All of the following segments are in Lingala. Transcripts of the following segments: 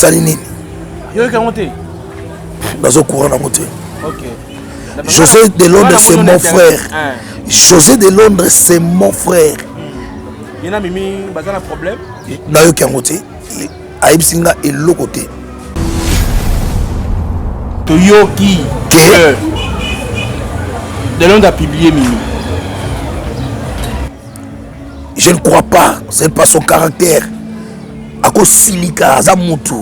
Salinini. Yo qui a monté. Dans au courant à monter. OK. José de Londres c'est mon frère. José de Londres c'est mon frère. Il y a mimi bazana problème. Na yo qui a monté. Aïbsinga et l'autre côté. Yo qui de Londres a publié mimi. Je ne crois pas, c'est pas son caractère. Ako silika azamutu.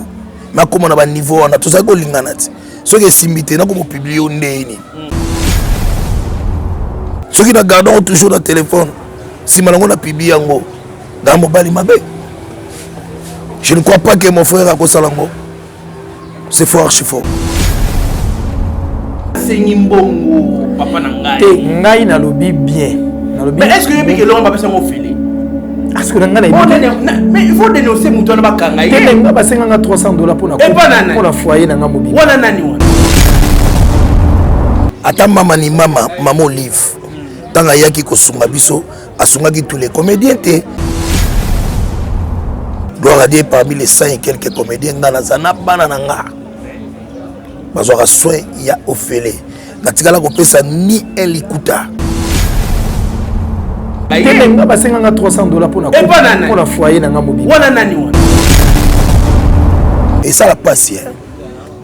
Mais comment on a un niveau on a tout ça ko linganati. Ce qui est simité na comme publier au ndeni. Ce qui n'a gardé toujours dans le téléphone. Si maintenant on a publié ngo dans mobile mabe. Je ne crois pas que mon frère a ko salango. C'est fort, archi fort. C'est Nimbongo papa nangai. Te ngai na lobi bien. Mais est-ce que yebiki longa ba pesa mo fili? Est-ce que ngai na mais il faut dénoncer muto na bakanga. Te nga ba senga $300 pour la foyer na ngamobi. Wana nani wana? Ata mama ni mama, maman Olive. Tanga yaki ko sunga biso, asungaki tous les comédiens te. Gloire à Dieu parmi les 100 et quelques comédiens dans la zana banananga. Bazora soin ya ofele. Natikala ko pesa ni elikuta. Te nga ba senga $300 pour la foyer na ngamobi. Wana nani wana? Et ça la passe hier.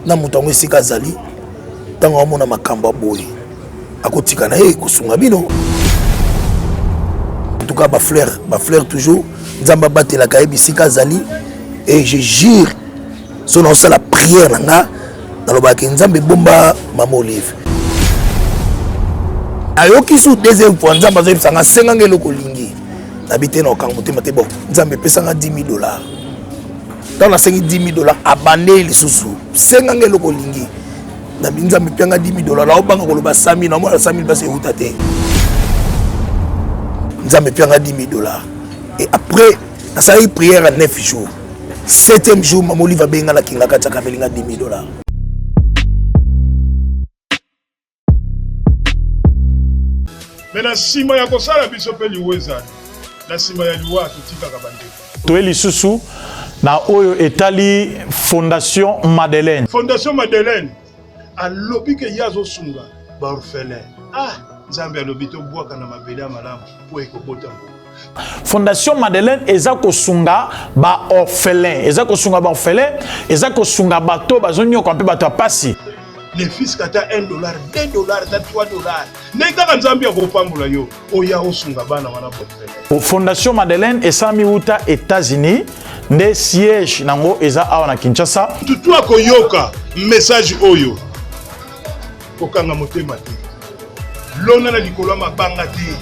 Na mutango sika zali. Tanga omona makamba boy. Akotika na ko sunga bino. En tout cas ba fleur toujours nzamba batela kayebi sika zali et je jure son nom c'est la prière nanga dans le bac nzambe bomba maman Olive. Ayoki sous deuxième fois nzamba zo sanga 50 eloko lingi. Nabité na okango te mate bon nzambe pesanga $10,000. Dans la 10,000 $, abandé les sous-sous. 50 eloko lingi. Nzambe pianga $10,000 la obanga ko loba 100,000 na mo 100,000 basi utate. Nzambe pianga $10,000. Et après, ça a eu prière à 9 jours. 7e jour, maman Olive a benga la kinga kachaka belinga $10,000. Mais na sima ya kosala biso pe liweza. Na sima ya liwa tutika kabande. Toeli susu na oyo etali Fondation Madeleine. Fondation Madeleine. A lobi ke yazo sunga ba orphelin. Ah, Nzambe alobi to bwaka na mabele ya malamu po ekobota. Fondation Madeleine ezako sunga ba orphelin, ezako sunga ba orphelin, ezako sunga bato bazonyo ko mpe bato pasi. Les fils kata $1, $2, $3. Neka Nzambe ya kopambola yo, oya osunga bana wana orphelin. Fondation Madeleine esami uta États-Unis, nde siège nango eza awa na Kinshasa. Tutu akoyoka message oyo. Kokanga motema te. Lona na likolo mabanga te.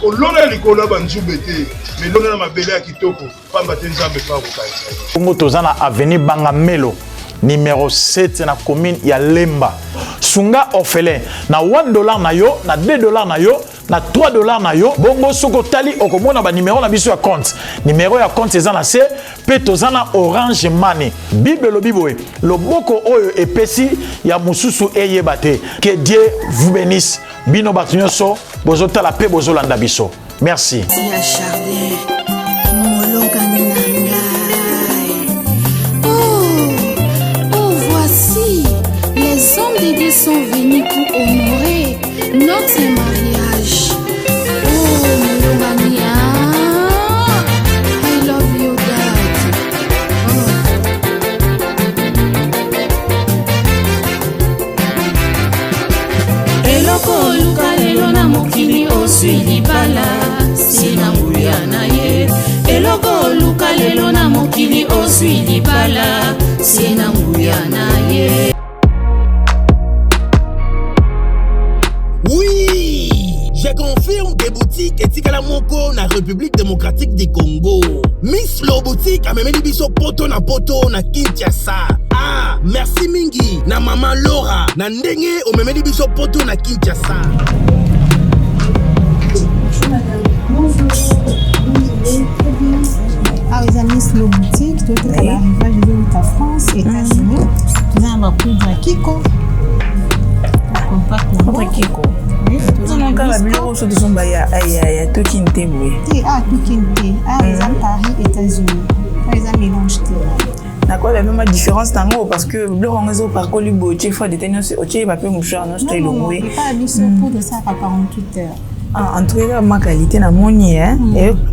Olona likolo banzube te. Mais lona na mabele ya kitoko pamba te Nzambe pa kokanisa. Kongo tozana avenue Bangamelo numéro 7 na commune ya Lemba. Sunga orphelin na $1 na yo, na $2 na yo, na $3 na yo. Bongo soko tali okomona ba numéro na biso ya compte. Numéro ya compte ezana se pe tozana Orange Money. Bible lo biboe. Loboko oyo epesi ya mususu eyebate. Que Dieu vous bénisse. Bino batunyoso bozota la pe bozolanda biso. Merci. Sont venus pour honorer notre mariage. Oh, Molongania, I love you, Dad. Eloko luka lelo na mokili osili bala, sina nguya na ye. Eloko luka lelo na mokili osili bala, sina nguya na ye. Je confirme des boutiques etikala moko na République démocratique du Congo. Miss Lo boutique a memeli biso poto na Kinshasa. Ah, merci mingi na maman Laura na ndenge o memeli biso poto na Kinshasa. Ah, les amis, Miss Lo boutique, tout est à l'arrivage de la France, États-Unis. Nous avons un poudre à Kiko. Poudre à Kiko. Non, quand la bureau se sont baya ya Tokinte boy. Ah, Tokinte. Ah, les Paris, États-Unis. Les amis mélange. na quoi la même différence tango parce que le rangezo par colibo tu fois de tenir au tu va pas mouchard non c'est non pas biso pour de ça à 48 heures. En tout cas ma qualité na moni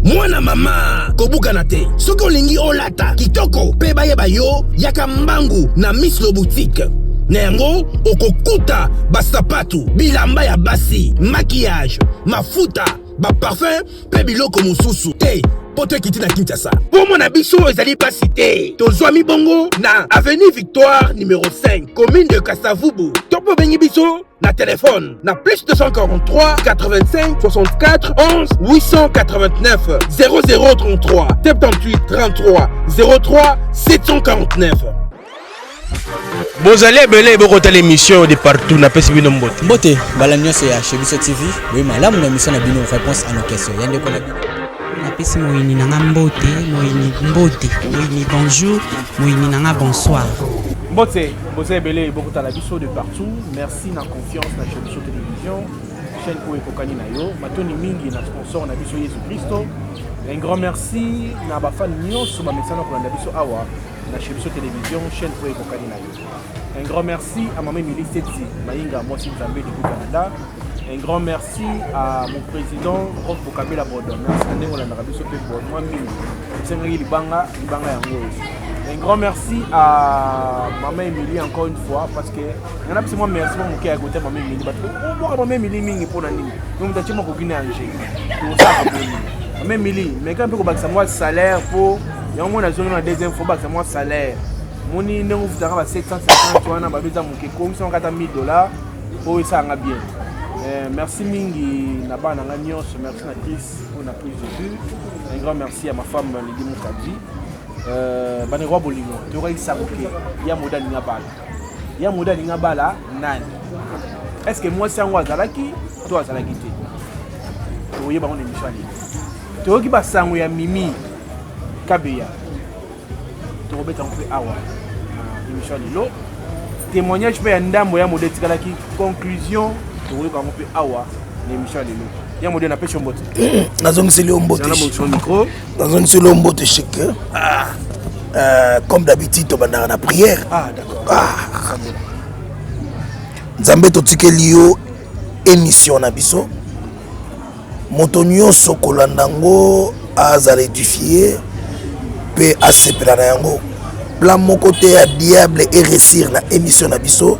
mwana mama kobukana te soki olingi olata kitoko pe bayeba yo yaka mbangu na Miss Lo Boutique na yango okokuta basapatu bilamba ya basi maquillage mafuta baparfum pe biloko mosusu te poto ekiti na Kinshasa po mona biso ezali basi te tozwami bongo na avenue Victoire numéro 5 commune de Kasavubu topo bengi biso na téléphone na plus 243 85 64 11 889 0033 78 33 03 749. Bozali ebele bokota l'émission de partout na pesi bino mbote. Mbote balanyo c'est chez Biso TV. Oui malamu na mission na bino réponse à nos questions. Yande ko na napesi moyini nanga mbote moyini mbote moyini bonjour moyini nanga bonsoir. Mbote bozali ebele bokota la biso de partout. Merci na confiance na chez Biso Télévision. Chaîne pour ekokani na yo matoni mingi na sponsor na biso Yesu Christo. Un grand merci na ba fan nyonso ba mesana ko na biso awa na chez Biso Télévision chaîne pour ekokani na yo. Un grand merci à Maman Emily Seti Maïnga Mwasi Nzambe du Canada. Un grand merci à mon président Roch Bokabela Bordon. Un grand merci à Maman Emily encore une fois parce que il y en a moi merci pour mon cœur à côté Maman Emily parce que Maman Emily mingi pour nani. Nous t'as tellement coquine Angers. Pour ça Maman Emily mais quand on peut bac moi salaire pour il y a au moins la zone la deuxième fois bac moi salaire. Moni ne vous dara 750 tu na ba beza mon keko $140,000 pour ça nga bien. Merci mingi na ba na nyonso merci na Chris pour la prise de vue. Un grand merci à ma femme Lydie Moukadi. Bane roi bolingo to ka isabuke ya moda ninga bala. Ya moda ninga bala nani? Est-ce que moi sango azalaki to azalaki te? To yeba on émission ali. To ki ba sango ya Mimi Kabeya. To robeta on fait awa. Émission lilo. Témoignage pe ya ndambo ya moda tikalaki conclusion to robeta on fait awa l'émission lilo. Ya moda na pêche mbote. Nazongi le mbote. Nazongi c'est le mbote chic. Comme d'habitude to bandana na prière. Ah d'accord. Nzambe to tikeli yo émission na biso. Moto nyonso kolanda ngo azala édifié pe asepela na yango. Plan moko te ya diable et réussir na émission na biso.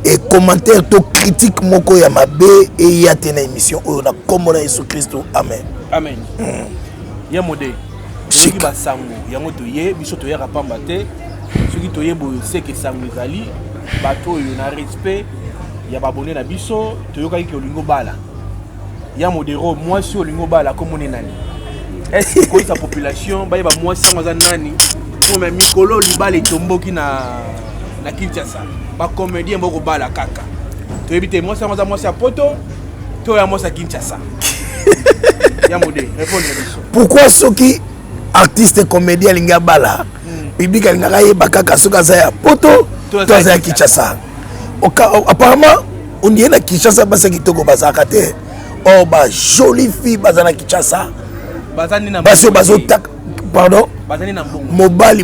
Et commentaire to critique moko ya mabe et ya tena émission oyo na kombo na Yesu Christo. Amen. Amen. Ya modé. Soki ba sango yango toye biso toye rapamba te. Soki toye bo seke sango ezali bato yo na respect ya babone na biso toyoka ki olingo bala. Ya modéro moi si olingo bala comme on nani. Est-ce que sa population ba yeba moi sango za nani pour même mikolo libala etomboki na Kinshasa. Ba comédien mboko bala kaka. To ebite moi sango za moi sa poto to ya moi sa Kinshasa. Ya modé répondre biso. Pourquoi soki artiste comédien linga bala public linga yeba kaka soka za ya poto to za ya Kinshasa. Apparemment on y est na Kinshasa basa kitoko bazaka te. Oh ba jolie fille bazana Kinshasa. Bazani na baso tak pardon. Bazani na mbongo. Mobali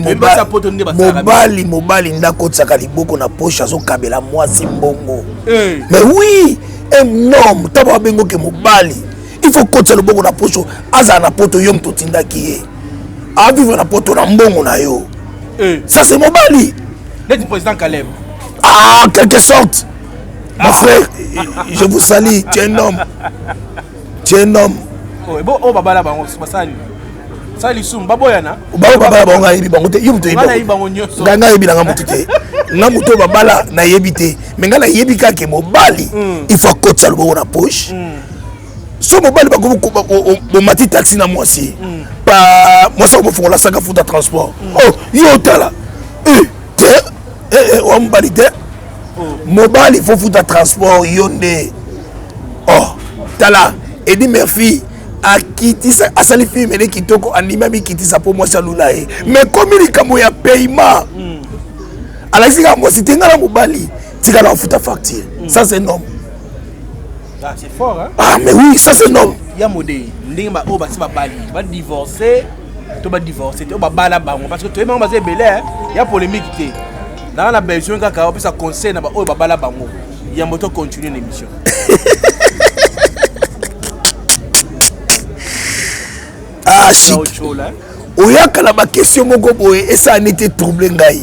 ndako tsaka liboko na poche azo kabela mwasi mbongo. Mais oui, un homme taba bengo ke mobali. Il faut que le bongo na poche aza na poto yom to tindaki ye. A vivre na poto na mbongo na yo. Ça c'est mobali. Le président Caleb. Ah, quelque sorte. Mon frère, je vous salue, tu es un homme. Tu es un homme. Oh, bon, oh, baba là, bango, c'est pas ça. Ça, les soum, baboyana. Baba, bango, ibi bango te, yum te ibi. Ganga ibi na mutite. Na muto baba là na yebite. Mais ngana yebika ke mobali. Il faut que ça le bongo na poche. So mobali ba ko mati taxi na moi si. Pa moi ça me font la saga foot de transport. Oh, yo tala. On mobali te. Mobile il faut foutre à transport yonde. Oh tala Eddie Murphy a quitté sa asali fille mais qui toko anima mi quitté sa pour moi ça lulae mais comme il kamo ya paiement Alexis moi c'était ngala mobali tika la foutre facture ça c'est un homme. Ah c'est fort hein. Ah mais oui ça c'est un homme. Ya modé ndinga ba o ba si ba bali ba divorcer to ba divorcer to ba bala bango parce que to ema bazé belé ya polémique té dans la besoin kaka on peut ça conseil na ba o ba bala bango ya moto continuer l'émission. Ah chic. Oyaka na ba question moko boye et ça a été troublé ngai.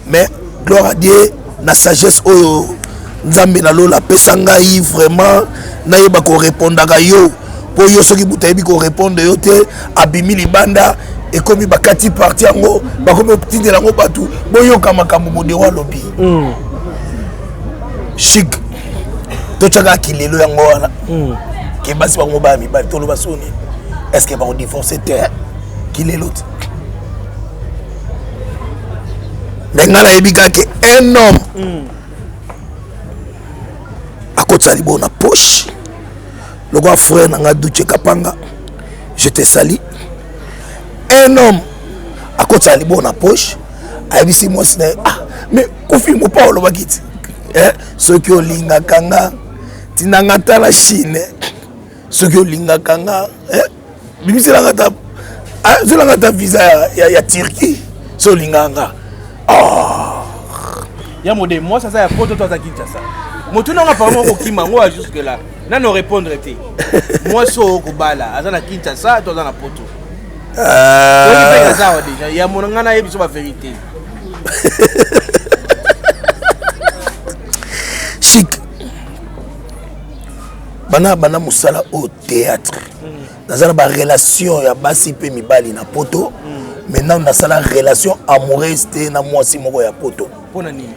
Mais gloire à Dieu na sagesse oyo nzambe na lola pesa ngai vraiment na yeba ko répondre ga yo po yo soki butayebi ko répondre yo te abimi libanda et comme bakati parti yango bakomi optinde lango batu boyoka makambo modero alobi. Chic. To chaka kilelo yango wana. Ke basi bango ba mi ba to lo basoni. Est-ce que va on divorcer terre qu'il est l'autre? N'engana ebika que un homme à côté de sa na poche le grand frère nanga Duche Kapanga je te salue. Un homme à côté de sa na poche a dit moi c'est ah mais confirme pas le bagit ceux qui ont linga kanga tinanga ta la Chine ceux qui ont linga kanga bibi c'est la ta visa ya Turquie so linganga ah ya modé moi ça ya photo toi ça qui ça moto na pas moi kokima moi jusque là na no répondre té moi so ko bala azana Kinshasa toi dans la photo oui ça va déjà ya monanga na yebi so ba vérité chic bana musala au théâtre dans la relation ya basi pe mibali na poto maintenant dans la relation amoureuse te na mwasi moko ya poto pona nini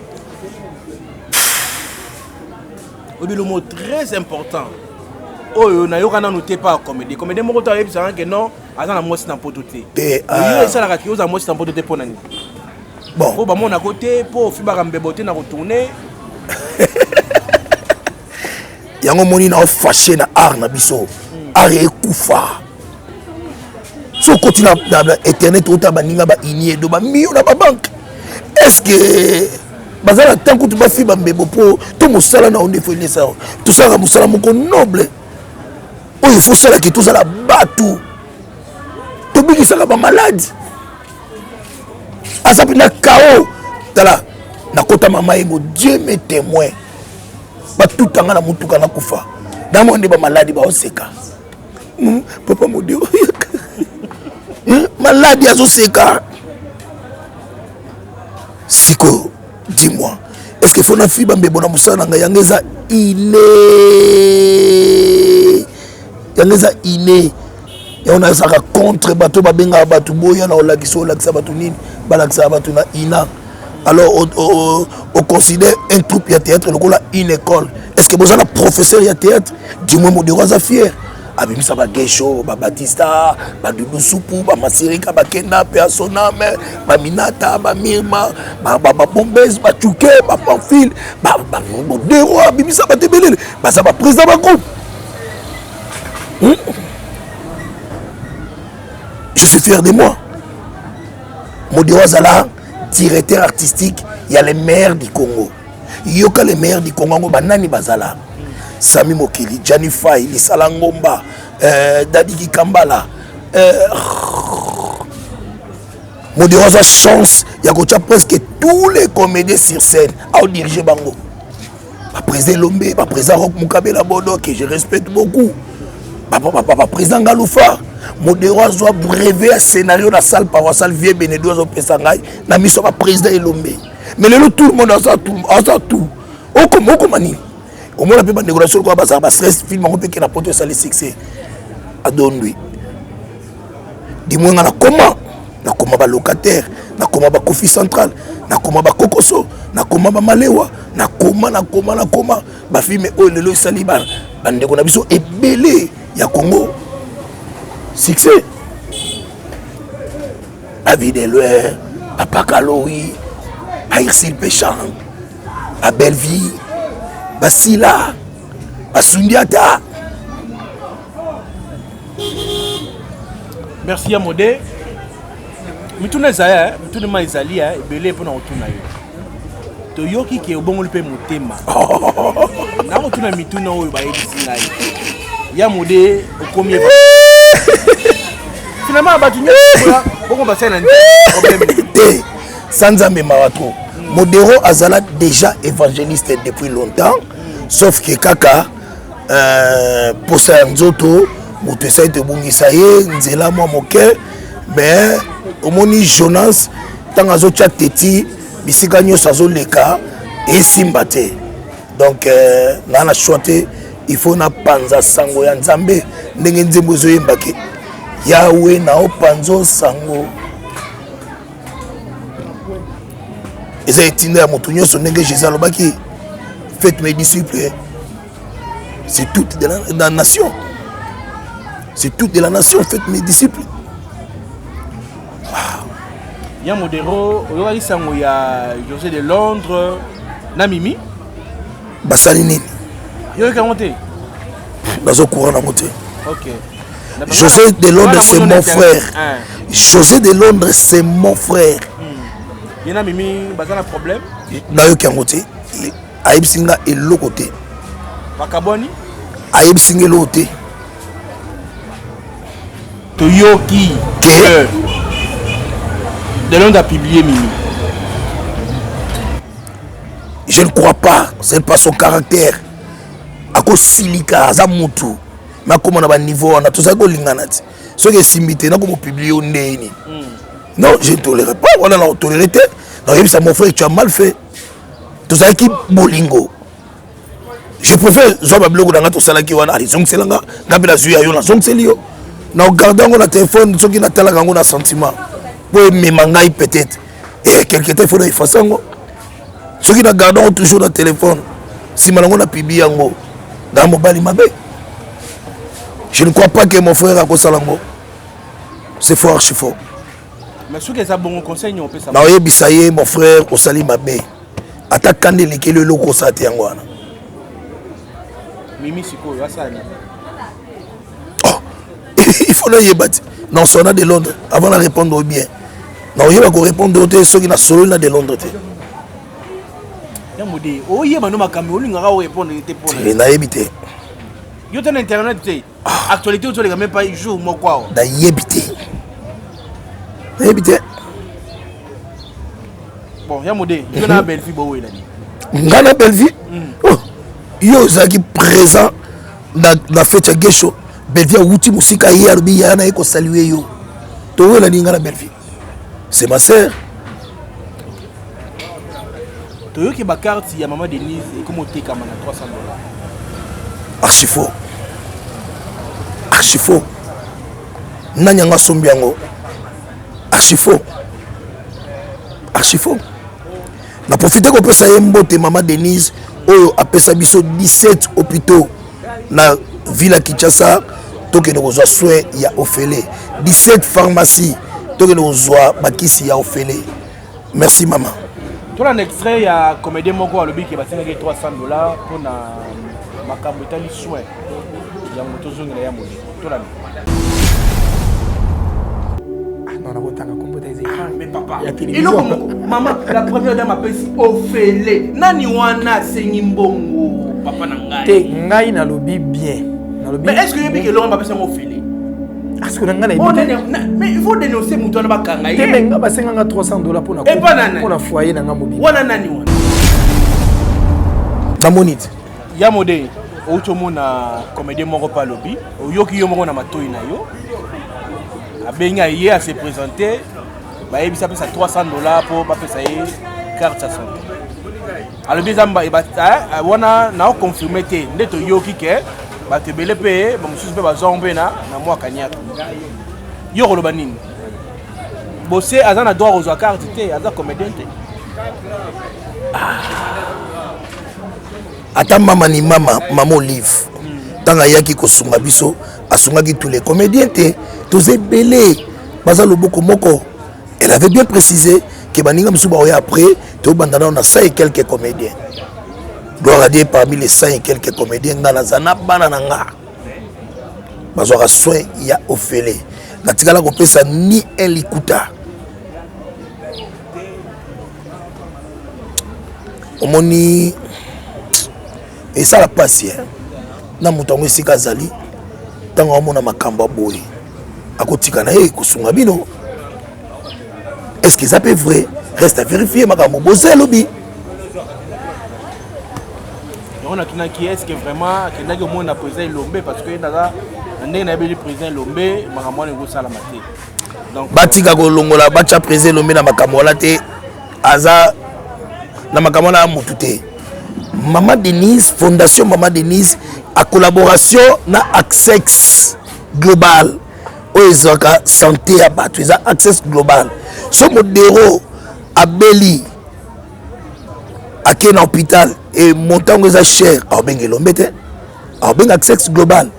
obi le mot très important oyo na yoka na noté pas comédie moko ta yebi ça que non azana na mwasi na poto te yo ça la ki oza mwasi na poto te pona nini bon ko ba mona côté po fi ba kambebote na retourner yango moni na fâché na art na biso art ekufa so continue na internet ota baninga ba inie do ba mio na ba banque est-ce que bazala tant que tu ba fi ba mbebo po to musala na onde fo lesa tout ça musala moko noble o il faut ça que tout ça la batu to biki ça ba malade asapi na kao tala na kota mama ego Dieu me témoin ba tout tanga na mutuka na kufa dans monde ba maladi ba oseka papa modé maladi azo seka siko dis-moi est-ce que faut na fi ba mbebo na musana nga yangeza iné et on a ça contre bato ba benga bato boya na olakiso olakisa bato nini balakisa bato na ina alors on considère un troupe de théâtre une école. Est-ce que vous avez un professeur de théâtre? Dis-moi, mon Dieu, fier. Abimi ça va Gesho, ba Batista, ba Dudu Supu, ba Masirika, ba Kenda, ba Soname, ba Minata, ba Mirma, ba Bombez, ba Chouké, ba Pamphile, ba Modero, abimi ça va Tebelele, ba ça va président ba groupe. Je suis fier de moi. Modero Zala, directeur artistique, il y a les maires du Congo. Yoka les maires du Congo, banani bazala. Sami Mokili, Gianni Faye, Lisa Langomba, Dadi Kambala. Modero a chance, il y a presque tous les comédiens sur scène à diriger Bango. Pas président Lombe, pas président Rock Mukabela Bodo, que je respecte beaucoup. Pas président Galoufa. Modero a brevé un scénario dans la salle paroissiale Vieux Benedo au Pessangaï, n'a mis sur le président Lombe. Mais tout le monde a ça tout. Comment ni? Au moins la plupart des négociations quoi ça stress film on peut que la porte ça les succès. Adonne lui. Dis-moi na comment ba locataire, na comment ba Kofi Central, na comment ba Kokoso, na comment ba Malewa, na comment ba film o lelo sali ba ndeko na biso ebele ya Congo. Succès. David Elouer, Papa Kaloui, Aïrsil Péchant, à Belleville, Basila, à Sundiata. Merci à Modé. Mituna Zaya, Mituna Maizali, Belé pour nous tourner. Toyoki qui est au bon le motema. Na otuna Mituna ou ba yebisi ngai. Ya Modé au premier. finalement pourquoi passer un problème sans Nzambe Marato. Modero Azala déjà évangéliste depuis longtemps, sauf que kaka posa nzoto moto essaye de bungisa ye nzela moi moke mais omoni Jonas tanga zo chat teti bisika nyo sazo leka et simbate donc na na choité il faut na panza sango ya Nzambe ndenge nzembo zo yembake Yahweh na opanzo sango et ça est à Moutounia, son nègre Jésus Alobaki. Faites mes disciples. C'est tout de la nation. C'est tout de la nation. Faites mes disciples. Il y a Modero, il y a José de Londres, Namimi. Bassalinini. Il y a monté. Dans un courant à monter. Ok. José de Londres, c'est mon frère. José de Londres, c'est mon frère. Il y a un problème. D'ailleurs, qui a monté, Aïb Singa est l'autre côté. Bakaboni Aïb Singa est l'autre côté. Toyoki. De Londres a publié Mimi. Je ne crois pas. C'est pas son caractère. À cause silika, Azamutu. Mais comment on a un niveau, on a tout ça qui est linganati. Ce qui est simité, on a publié au nez. Non, je ne tolérerai pas. On a la tolérité. Non, mon frère, tu as mal fait. Tout ça qui bolingo. Je préfère Zoba Blogo dans tout ça qui wana ali zong selanga ngabela zuya yo na zong selio. Na regardant on a téléphone soki na tala kango na sentiment. Pour me mangai peut-être. Et quelque temps il faut y faire ça ngo. Soki na gardant toujours na téléphone. Si malango na pibi yango. Dans mon bali mabe. Je ne crois pas que mon frère a ko salango. C'est fort, archi fort. Mais ce que ça bon conseil on peut ça. Na oyebisaye mon frère au sali mabe. Ata kande lekele loko sa te yango wana. Mimi siko ya ça. Oh. Il faut le yebati. Non, son a de Londres avant de répondre bien. Non, il va répondre aux ceux qui na solo de Londres te. Ya modé. O yeba no makamé o lingara o répondre te pour. Il na yebité. Yo ten internet te. Actualité o les même pas jour mo quoi. Da yebité. Yebité. Bon, ya modé. Yo na belle fille bo elani. Ngana belle vie. Oh. Yo zaki présent dans la fête à Gesho. Belle vie outi musika hier bi yana eko saluer yo. To la ngana belle vie. C'est ma sœur. To yo ki ba carte ya maman Denise et comment te kama na $300. Archi faux. Archi faux. Nanyanga sombiango. Archi faux. Archi faux. Na profiter ko pesa yembote maman Denise oyo apesa biso 17 hôpitaux na ville Kinshasa toke no zo soin ya ofele 17 pharmacies toke no zo bakisi ya ofele. Merci maman. Toi un extrait ya comédien moko alobi ki basenga $300 pour na makambo tali soin ya moto zongi na ya modi. Toi mais papa, et maman, la première dame appelle Ophélie. Nani wana sengi mbongo, papa nangai. Te ngai na lobi bien. Mais est-ce que y a bien que l'homme appelle ça Ophélie? Est-ce que nanga na mais il faut dénoncer muto na bakanga. Te menga basenga $300 pour na foyer nanga mobi. Wana nani wana? Na monite. Ya modé, otomo na comédien moko pa lobi, oyoki yo moko na matoi na yo. Abenga hier à se présenter. Bah, il s'appelle ça $300 pour pas payer carte à santé. Alors bizamba wana na confirmer te ndeto yoki ke ba te belé payer ba mususu pe ba zombe na mwa kanyaka. Yo koloba nini? Bossé azana droit aux carte te aza comédien te. Ata mama ni mama Olive. Tanga yaki ko sunga biso asungaki tous les comédiens te tous belé baza loboko moko. Elle avait bien précisé que Baninga Moussouba après, on a 100 et quelques comédiens. Gloire à Dieu, parmi les 100 et quelques comédiens, dans la Zana Banananga. Bazora soin, il y a Ophélie. Natigala Kopé, ça ni un likuta. Omoni. Et ça la passe. Na Moutongo Sikazali. Tant qu'on a Makamba Boy. akotika na ye kosunga bino. Est-ce que ça peut vrai? Reste à vérifier makambo boze lobi. On a qui est-ce que vraiment que au monde a posé Lombe parce que là on est le président Lombe makambo ngo sala maté. Donc batika ko longola bacha président Lombe na makambo la te aza na makambo na mutu te. Maman Denise, Fondation Maman Denise, a collaboration na Access Global. Oezaka santé à battre, Access Global. Ce modèle à Beli, à Ken hôpital et montant aux cher, à Bengue Lombete, à Bengue Access Global.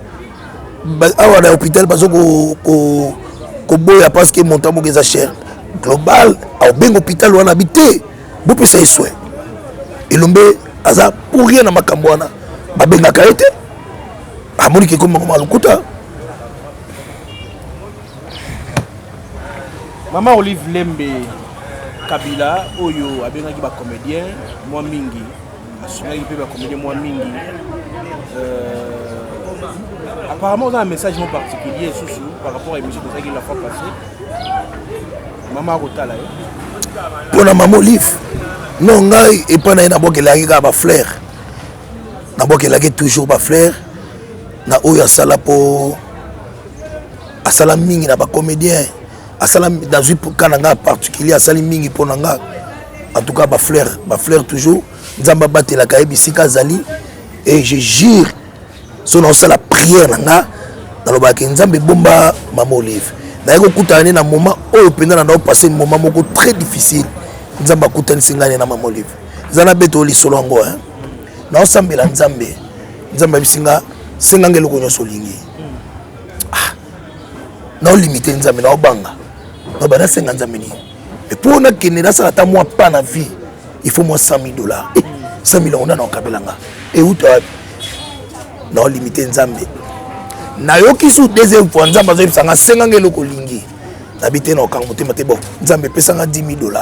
À l'hôpital parce que boya parce que montant aux cher global, à Bengue hôpital où on habite, vous pouvez ça souhait. Et l'ombe aza pour rien na makambwana babenga kaete amoni ke comme malukuta. Maman Olive Lembe Kabila oyo abenga ki ba comédien moi mingi asuna ki pe ba comédien moi mingi apparemment on a un message particulier sous par rapport à l'émission de ça qui la fois passée maman Rotala pour la maman Olive. Non, ngai et pas na bokelaki ka ba fleur. Na bokelaki toujours ba fleur. Na oyo asala po asala mingi na ba comédien. Asala dans une kananga particulier asala mingi po nanga. En tout cas ba fleur toujours nzamba batela ka ebisika zali et je jure son osala prière nanga na lobaki nzambe bomba maman Olive. Na yeko kutana na moment oyo penda na passer un moment moko très difficile. Nzamba kutani singane na Maman Olive. Zana beto li solo ngo hein. Na osambela nzambe. Nzamba bisinga sengange loko nyoso lingi. Ah. Na limiter nzambe na obanga. Na bana senga nzambe ni. Et pour na kene na sala ta moi pas na vie, il faut moi $100,000. 100,000 on a na kabelanga. Et où toi na limiter nzambe. Na yoki sou deuxième fois nzamba zo bisanga sengange loko lingi. Na bité na okango motema te bon. Nzambe pesanga $10,000.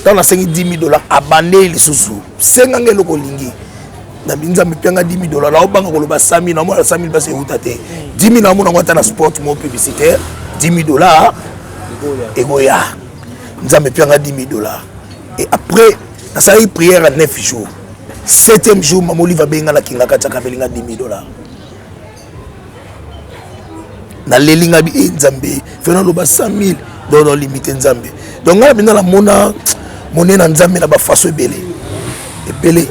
Dans la $10,000 abandé les sous-sous. 50 000 kolingi. Na binza mpianga $10,000 la obanga koloba 100,000 na moi 100,000 parce que utate. 10,000 na moi na sport mon publicitaire, $10,000 egoya. Nza mpianga $10,000. Et après na sa prière à 9 jours. 7e jour Maman Olive va benga la kinga kataka belinga $10,000. Na lelinga bi nzambe. Fena loba 100,000 dans limite nzambe. Donc on a bien la mona moné na nzambe na ba faso ebele ebele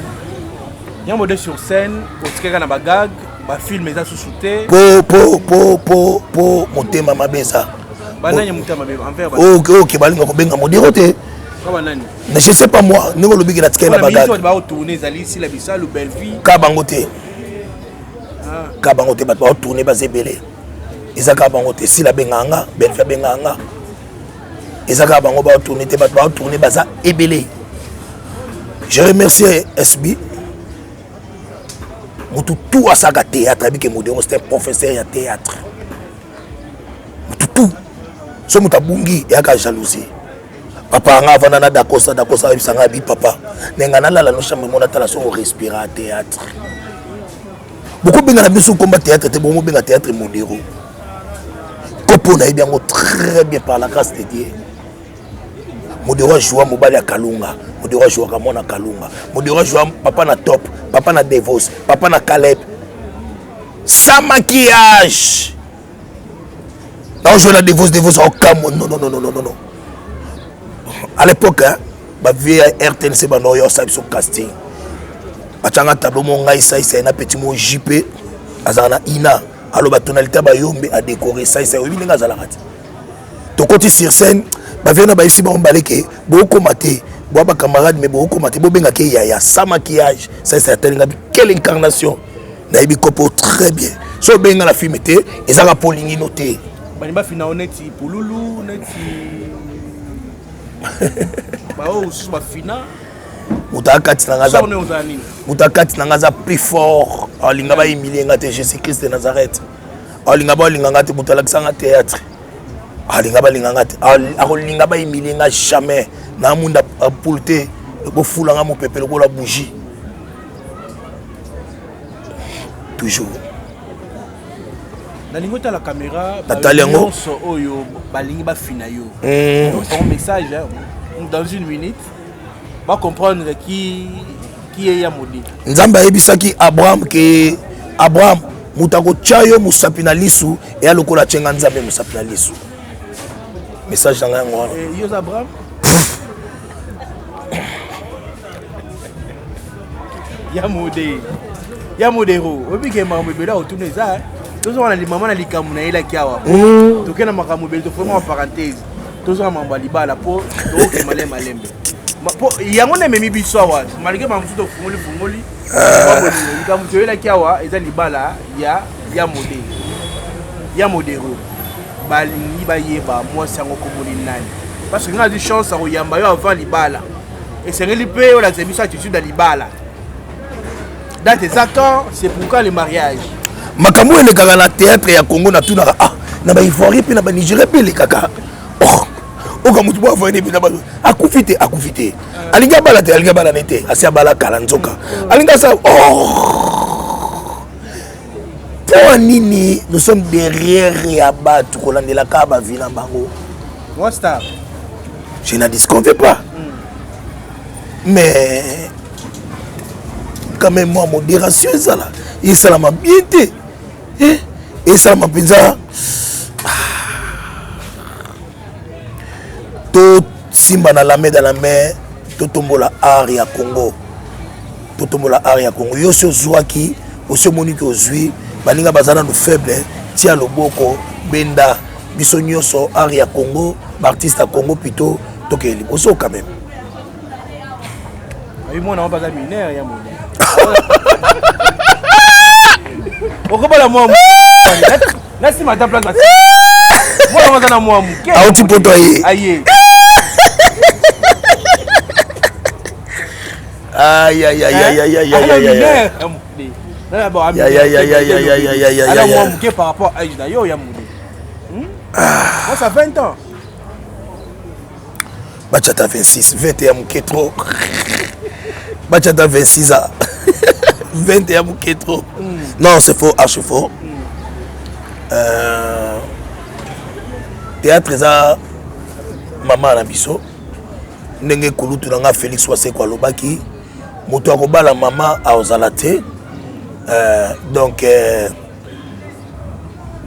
ya modèle sur scène otikaka na bagag ba film eza sous-souté po motema mabeza bananya motema mabe envers OK balinga ko benga modéro te kaba nani mais je sais pas moi ngo lobiki na tikela bagag ba tourner zali si la bisa le belle vie ka bango te ba tourner ba zebele eza ka bango te si la benganga belle vie benganga. Et ça va tourner, tourner, baza ebele. Je remercie SB. Tout à sa théâtre, avec modèle, c'était professeur de théâtre. Tout. Ce que bungi et à jalousie. Papa nga vanana dakosa bisanga bi papa. Nengana la no chambre mon attention au respirer à théâtre. Beaucoup bien na biso combat théâtre, te bon bien théâtre modéro. Kopo na bien très bien par la grâce de Dieu. Modéro joua mobali ya Kalunga, modéro joua kamona Kalunga, modéro joua papa na top, papa na Devos, papa na Caleb. Sans maquillage. Non, je la Devos au Camo. Non. À l'époque, hein, ma vie à RTNC banoyo ça sur casting. Bachanga tableau mon ngai ça c'est un petit mot JP azana ina. Alors ba tonalité ba yombe a décorer ça c'est oui nga zalakati. To côté sur scène ba vient ba ici ba mbaleke beaucoup maté bo ba camarade mais beaucoup maté bo benga ke ya sans maquillage ça c'est tellement quelle incarnation na ibi kopo très bien so benga la film était ezaka polingi noté ba ba fina oneti pululu neti ba o su ba fina mutakati na ngaza plus fort alinga ba imilenga te Jésus Christ de Nazareth alinga ba linga ngate mutalakisa nga théâtre alinga ba linga ngate alinga ba imilenga jamais na munda pulté ko fulanga mo pepele ko la bougie toujours nalingo ta la caméra Nataliango oyo balingi ba fina yo donc c'est un message dans une minute va comprendre qui est Yamode nzamba yebisaki Abraham ke Abraham mutako chayo musapina lisu et alokola chenga nzambe musapina lisu message dans la ngwa yo Abraham Yamode ro obi ke mambo bela otune za tozo wana li mama na likamu na ila kiawa tokena makamu bela to vraiment en parenthèse tozo mamba libala po to ke malembe po yango na memi biso wa malgré mambo to fungoli likamu to ila kiawa eza libala ya Yamode ro balingi bayeba moi sango komoni nani parce que nga di chance à oyamba yo avant libala et c'est ngeli pe la zebiso attitude da libala dans tes accords, c'est pourquoi le mariage. Makambo ele kaka na théâtre ya Congo na tuna na ba Ivoirien pe na ba Nigeria pe le kaka. Oh ka mutu bo voyer na ba akufite. Alinga bala nete, asia bala kala nzoka. Alinga sa Pour nini nous sommes derrière ya batu kolandela ka ba vina bango. Moi star. Je ne disconviens pas. Mais quand même moi modération ça là et ça m'a bien été et ça m'a pensa tout simba na la main dans la main tout tombola area Congo yo so zwaki oso monique ozwi baninga bazana no faible tia loboko benda biso nyoso area Congo artiste à Congo plutôt tokeli oso quand même oui moi on va pas mineur ya mon okobola moi nasi mata place moi on va na moi muke a tu poto aye aïe moi muke par rapport à âge d'ailleurs ya moudé moi ça 20 ans Bachata 26 21 muke trop Bachata 26 ans 21 muke trop non c'est faux archi faux théâtre ça maman na biso ndenge kulutu nga Félix Waseko alobaki moto akobala maman aozala te donc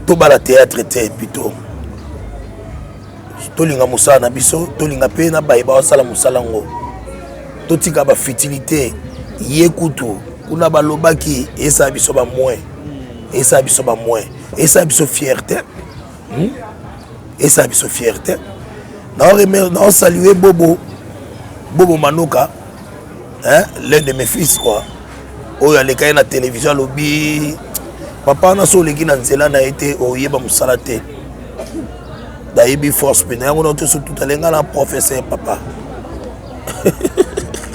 to bala théâtre te plutôt tolinga musala na biso tolinga pe na bayeba wasala musala ngo totika ba futilité yekutu kuna balobaki esa biso ba moins esa biso ba moins esa biso fierté esa biso fierté na saluer Bobo Manoka l'un de mes fils quoi oyo aleka na télévision lobi papa na so leki na nzela na été oyeba musala te dayebi force pe na yango na to tout alenga na professeur papa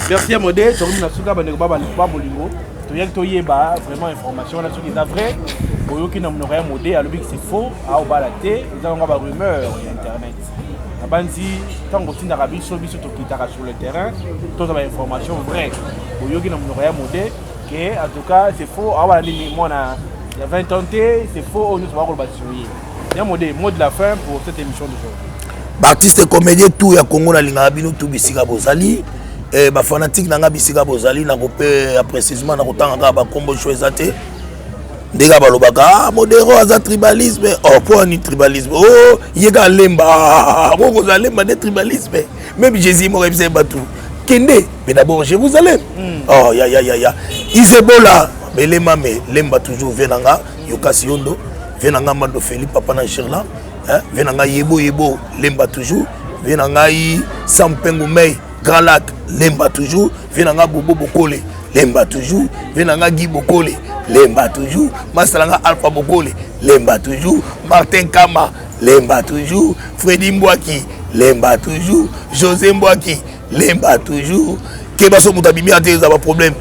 merci Modé to na suka ba ne ba bolingo to yek to yeba vraiment information na suki da vrai oyo ki na mnora Modé alobi que c'est faux a obala te ils ont ba rumeur sur internet abanzi tango tinda biso to kitaka sur le terrain to za ba information vrai oyo ki na mnora Modé que en tout cas c'est faux a wala ni mona il y a 20 ans c'est faux nous va ko ba suyer ya Modé mot de la fin pour cette émission d'aujourd'hui artiste comédien tout ya Congo na linga bino tout bisika bozali ba fanatique nanga bisika bozali na ko pe précisément na ko tanga ba kombo choisate ndega balobaka modéro aza tribalisme oh pour ni tribalisme oh yega lemba boko za lemba de tribalisme même Jésus mo rebise batu kende mais d'abord je vous allez oh ya Isebola belema me lemba toujours venanga yokasi yondo venanga mando Philippe papa na Sherla venanga yebo lemba toujours venanga yi Sampengu Mei Grand Lac lemba toujours venanga Bobo Bokole lemba toujours venanga Guy Bokole lemba toujours Masalanga Alpha Bokole lemba toujours Martin Kama lemba toujours Freddy Mbwaki lemba toujours José Mbwaki lemba toujours Kebaso Mutabimi a des problèmes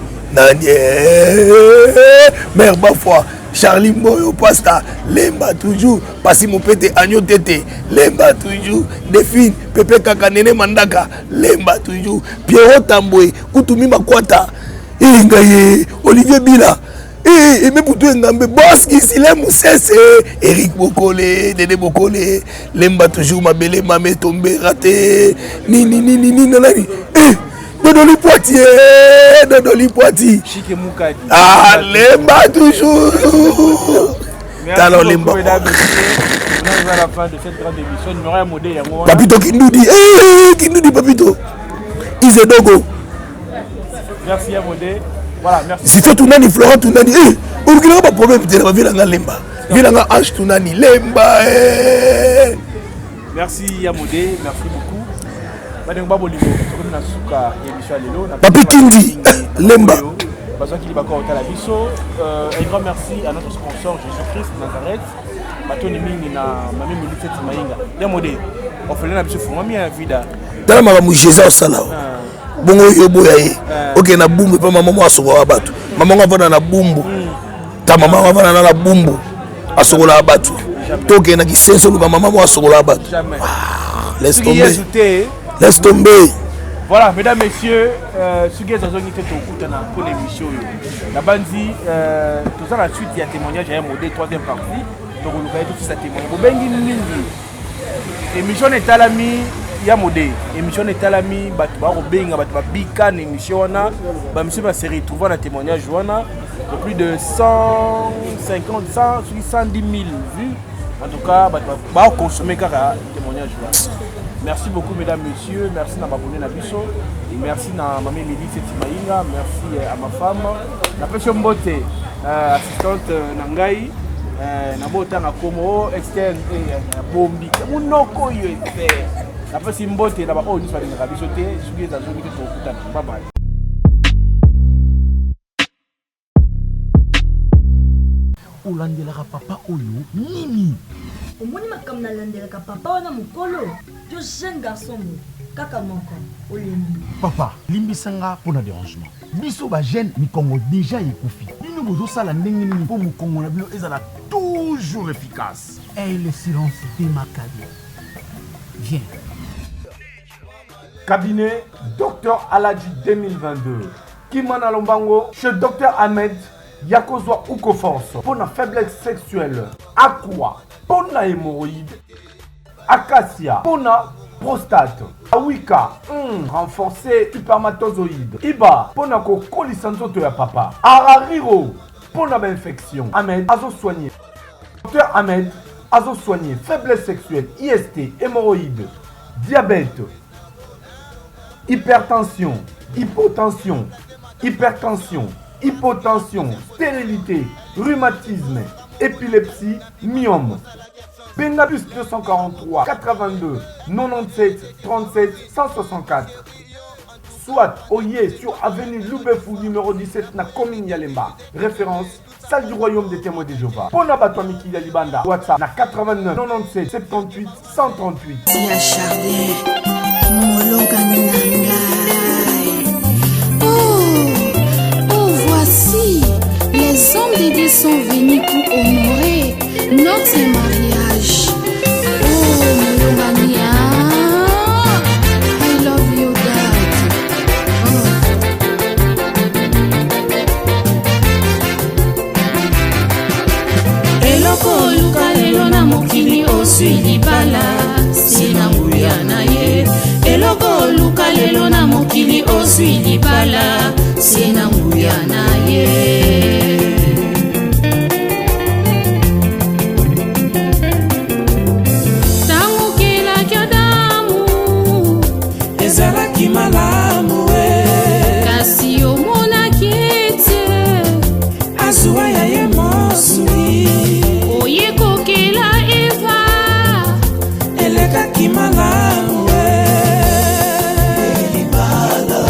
mère Bafwa Charlie Mboyo Pasta lemba toujours Pasi Mopete Agno Tete lemba toujours Define Pepe Kakanene Mandaka lemba toujours Pierrot Tambwe Kutumi Makwata Ingaye Olivier Bila Et même pour tout Ngambe, boss qui s'il est Moussesse, Eric Bokole, Dédé Bokole, Lemba toujours ma belle, Mamé tombé, raté, ni, nanani. Dodoli Poitiers. Chique Moukadi. Ah, Lemba toujours. Talon Lemba. On arrive à la fin de cette grande émission. Numéro 1 modèle. Papito Kindoudi, Papito. Isedogo. Merci à modèle. Voilà, merci. Si tu Tounani, Florent Tounani, on n'a pas de problème, tu vas venir à Lemba. Viens à H Tounani, Lemba. Merci Yamodé, merci beaucoup. Madame Babolivo, comme na suka émission lelo. Papi Kindi, Lemba. Parce qu'il va encore la biso. Un grand merci à notre sponsor Jésus-Christ Nazareth. Batoni mingi na mami Milite Maïnga. Yamodé, on fait la biso fumami à vida. Dans la maman Jésus au salao. Bongo yobo yaye. Ok na bumbu pa maman mo asokola abatu. Maman ngavana na bumbu. Ta maman ngavana na bumbu. Asokola abatu. Toke na kisenso luka maman mo asokola abatu. Laisse tomber. Laisse tomber. Voilà, mesdames, messieurs, ce qui est dans une pour l'émission. La bandi, tout ça, la suite, il y a témoignage à un modèle, troisième partie. Donc, on va tout ça témoigner. Vous avez une émission est à l'ami, il y a modèle. Émission est à l'ami, Bika, émission, monsieur va se retrouver dans témoignage, de plus de 150, 170 000 vues. En tout cas, on va consommer car témoignage. Merci beaucoup, mesdames, messieurs. Merci à m'abonner à Bisso. Merci à Mamie Milite Maïnga. Merci à ma femme. La personne Mbote, assistante Nangai. Nabota na Komo, externe Bombi. Munoko yote. La personne Mbote, là-bas, on nous va venir à Bisso. Je suis dans une vidéo. Bye bye. Olandelaka papa oyo nini omoni makambo nalandelaka papa wana mokolo to jeune garçon mo kaka moko olembi papa limbisanga mpona dérangement biso bagene mikongo déjà ekufi bino bozosala ndenge nini mpo mokongo na bino ezala toujours efficace et le silence démarquable viens cabinet Dr Aladji 2022 Kimana Lombango chez Dr Ahmed Yakozwa Uko Force pour la faiblesse sexuelle, Aqua pour la hémorroïde, Acacia pour la prostate, Awika renforcé spermatozoïde, Iba pour la colisanzoto ya papa, Arariro pour la infection, Ahmed Azo soigné, Dr Ahmed Azo soigné faiblesse sexuelle, IST, hémorroïde, diabète, hypertension, hypotension, hypertension, hypotension, stérilité, rhumatisme, épilepsie, myome. Bengabus 243 82 97 37 164. Soit Oye sur avenue Loubefou numéro 17 na commune Yalemba. Référence salle du royaume des témoins de Jéhovah. Pona Batwamiki Yalibanda. WhatsApp na 89 97 78 138. Tia Chardin, Molokani Nangai. Oh, voici, les hommes de Dieu sont venus pour honorer notre mariage. Oh, Molokani, I love you, Dad. Eloko luka lelo na mokili osui libala sina nguya na ye. Eloko luka lelo na mokili osui libala sina nguya na ye. Tangu kila kyodamu ezalaki malamu kasi omonaki ete azuwa ya ye mosui oyekokela eva elekaki malamu elibala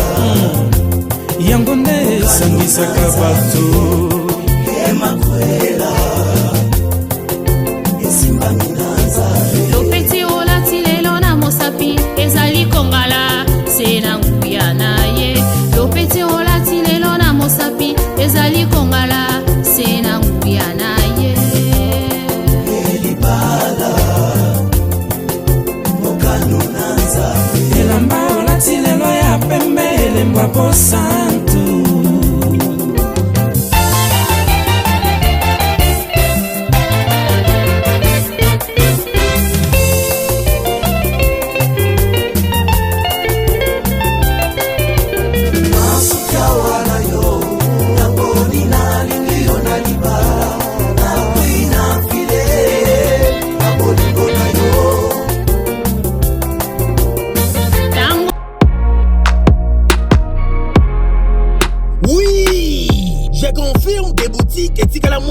yango nde esangisaka bato emakwela esimbami na nzambe lopeti olati lelo na mosapi ezali kongala se na nguya na ye lopeti olati lelo na mosapi ezali kongala se na nguya na ye elibala mokano na nzambe elamba olati lelo ya pembe elembwa po santu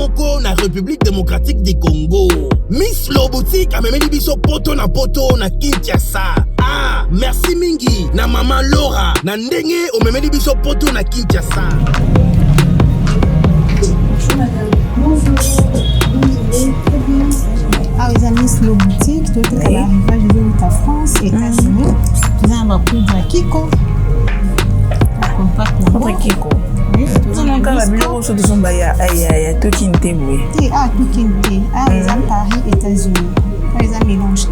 moko na République démocratique du Congo. Miss Loboutique a memeli biso poto na Kinshasa. Ah, merci mingi na maman Laura na ndenge o memeli biso poto na Kinshasa. Ah, les amis, Loboutique, tout est à l'arrivage de la France, États-Unis. Nous avons un poudre à Kiko. Poudre Kiko. Nous avons encore la bureau sur son baya. Aïe, tout qui n'était oui. Ah, tout qui n'était. Ah, les amis, Paris, États-Unis. Ah, les amis, mélange.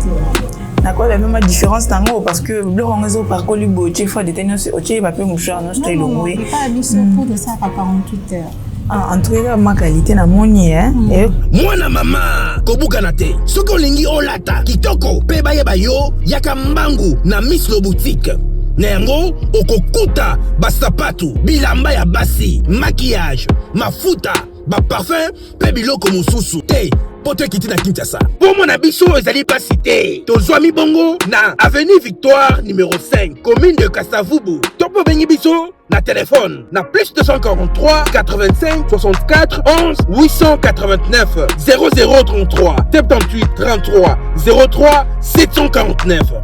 D'accord, la même différence dans l'eau parce que le rangeau par Colibo, tu fais des tenus, tu vas pas mouchard, non, c'est le oui. Non, pas habillé sur poudre, ça à 48 heures. Ah, en tout cas, ma qualité na moni, hein. Moi na mama, kobukanate. Soko lingi olata, kitoko, pe bayeba yo, yaka mbangu na Miss Loboutique. Nengo, okokuta, basapatu, bilamba ya basi, maquillage, mafuta, ba parfum, pe biloko mususu. Te, poto kiti na Kinshasa. Pour mon abisso, ezali pas cité. Tozwami bongo na avenue Victoire numéro 5, commune de Kasavubu. Topo bengi biso na téléphone na plus 243 85 64 11 889 0033 78 33 03 749.